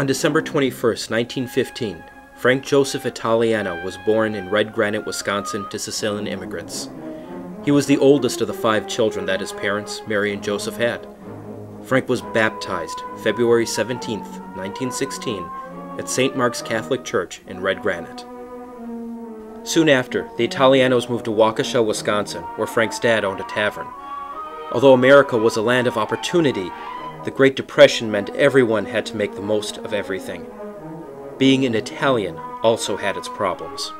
On December 21st, 1915, Frank Joseph Italiano was born in Red Granite, Wisconsin to Sicilian immigrants. He was the oldest of the 5 children that his parents, Mary and Joseph, had. Frank was baptized February 17, 1916, at St. Mark's Catholic Church in Red Granite. Soon after, the Italianos moved to Waukesha, Wisconsin, where Frank's dad owned a tavern. Although America was a land of opportunity, the Great Depression meant everyone had to make the most of everything. Being an Italian also had its problems.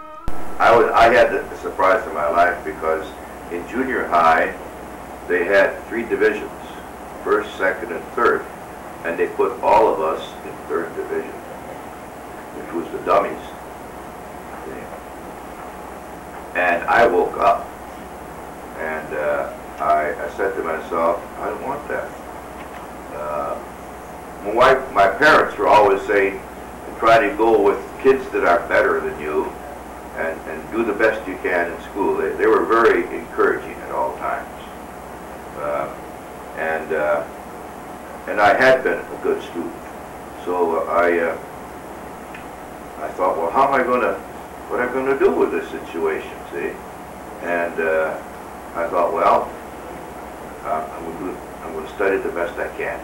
I had the surprise of my life because in junior high they had 3 divisions, 1st, 2nd, and 3rd, and they put all of us in 3rd division, which was the dummies. And I woke up and I said to myself, I don't want that. My parents were always saying, try to go with kids that are better than you and do the best you can in school. They were very encouraging at all times. And I had been a good student. So I thought, well, what am I going to do with this situation, see? And I thought, well, I'm going to study the best I can.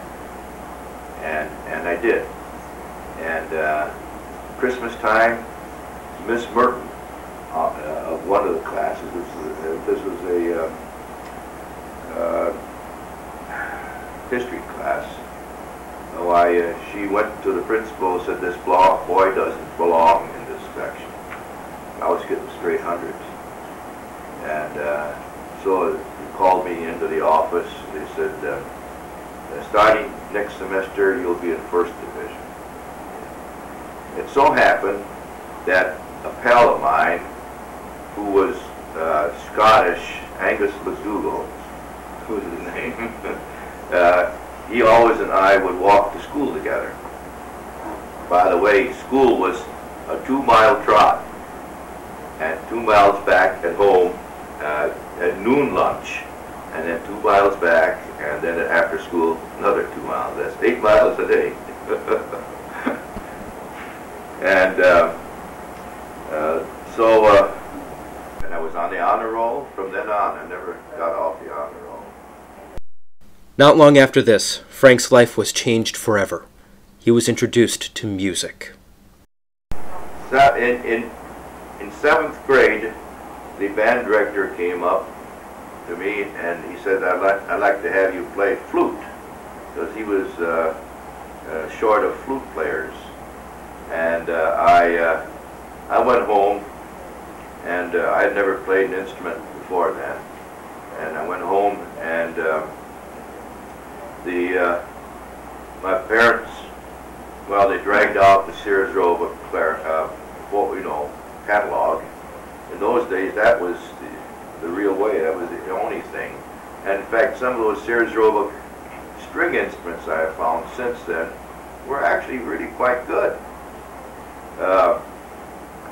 And I did. And Christmas time, Miss Merton of one of the classes, this was a history class. She went to the principal and said, this boy doesn't belong in this section. I was getting straight hundreds. And so they called me into the office. They said, starting next semester, you'll be in 1st division. It so happened that a pal of mine, who was Scottish, Angus Lazugo, who was his name, he always and I would walk to school together. By the way, school was a 2-mile trot, and 2 miles back at home at noon lunch, and then 2 miles back, and then after school another 2 miles. That's 8 miles a day. And and I was on the honor roll. From then on, I never got off the honor roll. Not long after this, Frank's life was changed forever. He was introduced to music. So in 7th grade, the band director came up to me and he said, I'd like to have you play flute, because he was short of flute players. And I went home, and I had never played an instrument before then. And I went home, and my parents, well, they dragged out the Sears Roebuck catalog. In those days, that was the real way. That was the only thing. And in fact, some of those Sears Roebuck string instruments I have found since then were actually really quite good.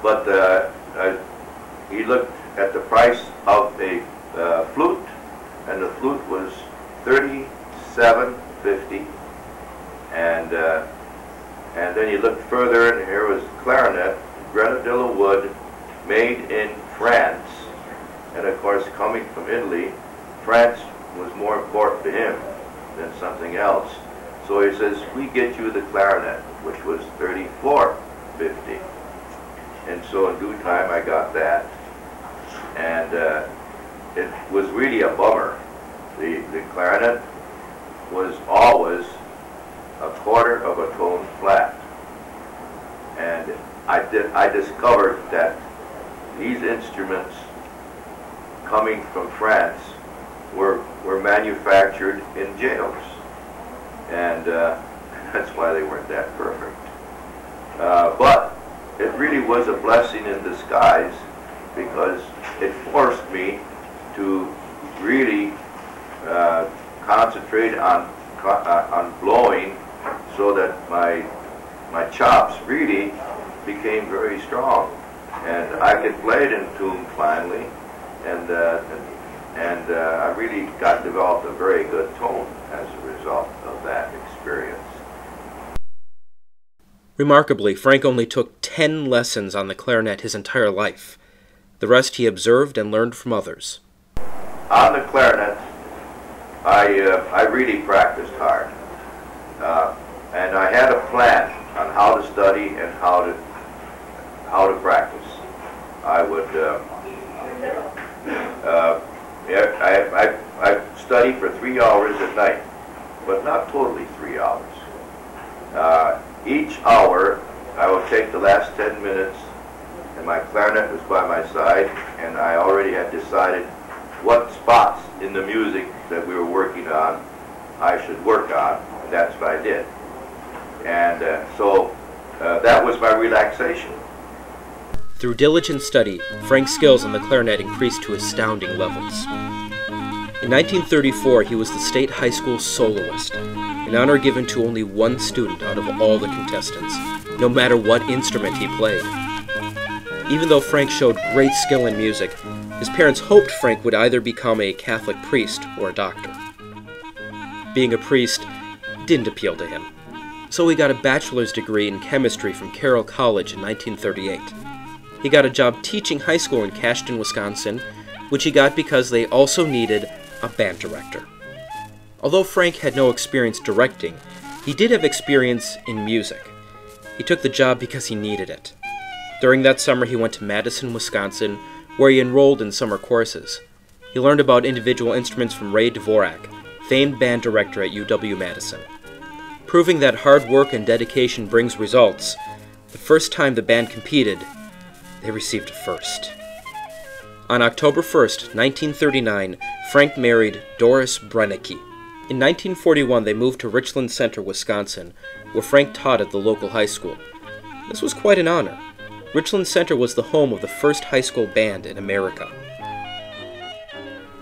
But he looked at the price of a flute, and the flute was $37.50, and then he looked further, and here was clarinet, grenadilla wood, made in France. And of course, coming from Italy, France was more important to him than something else. So he says, we get you the clarinet, which was $34.50. And so in due time I got that. And it was really a bummer. The clarinet was always a quarter of a tone flat. And I discovered that these instruments coming from France were manufactured in jails. And that's why they weren't that perfect. But it really was a blessing in disguise, because it forced me to really concentrate on blowing, so that my chops really became very strong, and I could play it in tune finally, and I really developed a very good tone as a result of that experience. Remarkably, Frank only took 10 lessons on the clarinet his entire life. The rest he observed and learned from others. On the clarinet, I really practiced hard. And I had a plan on how to study and how to practice. I would I studied for 3 hours at night, but not totally 3 hours. Each hour, I would take the last 10 minutes, and my clarinet was by my side, and I already had decided what spots in the music that we were working on I should work on, and that's what I did. And so that was my relaxation. Through diligent study, Frank's skills on the clarinet increased to astounding levels. In 1934, he was the state high school soloist, an honor given to only one student out of all the contestants, no matter what instrument he played. Even though Frank showed great skill in music, his parents hoped Frank would either become a Catholic priest or a doctor. Being a priest didn't appeal to him, so he got a bachelor's degree in chemistry from Carroll College in 1938. He got a job teaching high school in Cashton, Wisconsin, which he got because they also needed a band director. Although Frank had no experience directing, he did have experience in music. He took the job because he needed it. During that summer, he went to Madison, Wisconsin, where he enrolled in summer courses. He learned about individual instruments from Ray Dvorak, famed band director at UW-Madison. Proving that hard work and dedication brings results, the first time the band competed, they received a first. On October 1st, 1939, Frank married Doris Brennicke. In 1941, they moved to Richland Center, Wisconsin, where Frank taught at the local high school. This was quite an honor. Richland Center was the home of the first high school band in America.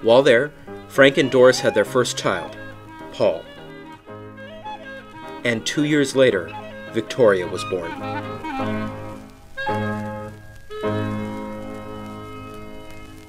While there, Frank and Doris had their first child, Paul. And 2 years later, Victoria was born.